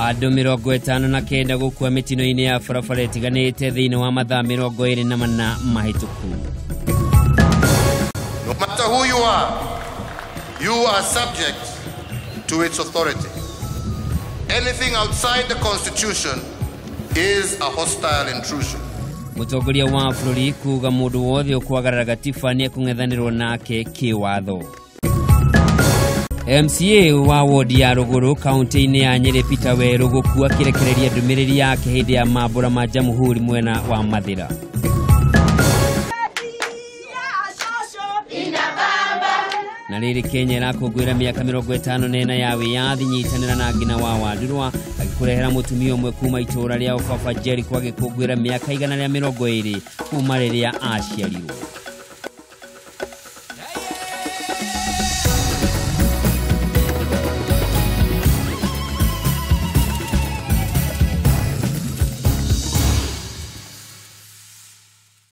Andũ 59 gũkua mĩtino-inĩ ya barabara ĩtiganĩte thĩinĩ wa mathaa 24 mahĩtũku. No matter who you are subject to its authority. Anything outside the Constitution is a hostile intrusion. Mũtongoria wa bũrũri kuuga mũndũ wothe ũkwagarara gatiba nĩ ekũng'ethanĩrwo nake kĩwatho. MCA wa wodi ya Rũgũrũ kaunti-inĩ ya Nyeri Peter Werũ gũkua kĩrekereria ndũmĩrĩri yake hĩndĩ ya mambũra ma Jamhuri mwena wa Mathira. Na rĩrĩ Kenya ĩrakũngũĩra mĩaka 54 ya wĩyathi nyitanĩra na ngina wa Wandurwa agĩkũrehera mũtumia ũmwe kuma itũũra rĩa Ũbaba Jericho agĩkũngũĩra mĩaka 120 kuma rĩrĩa aciarirwo.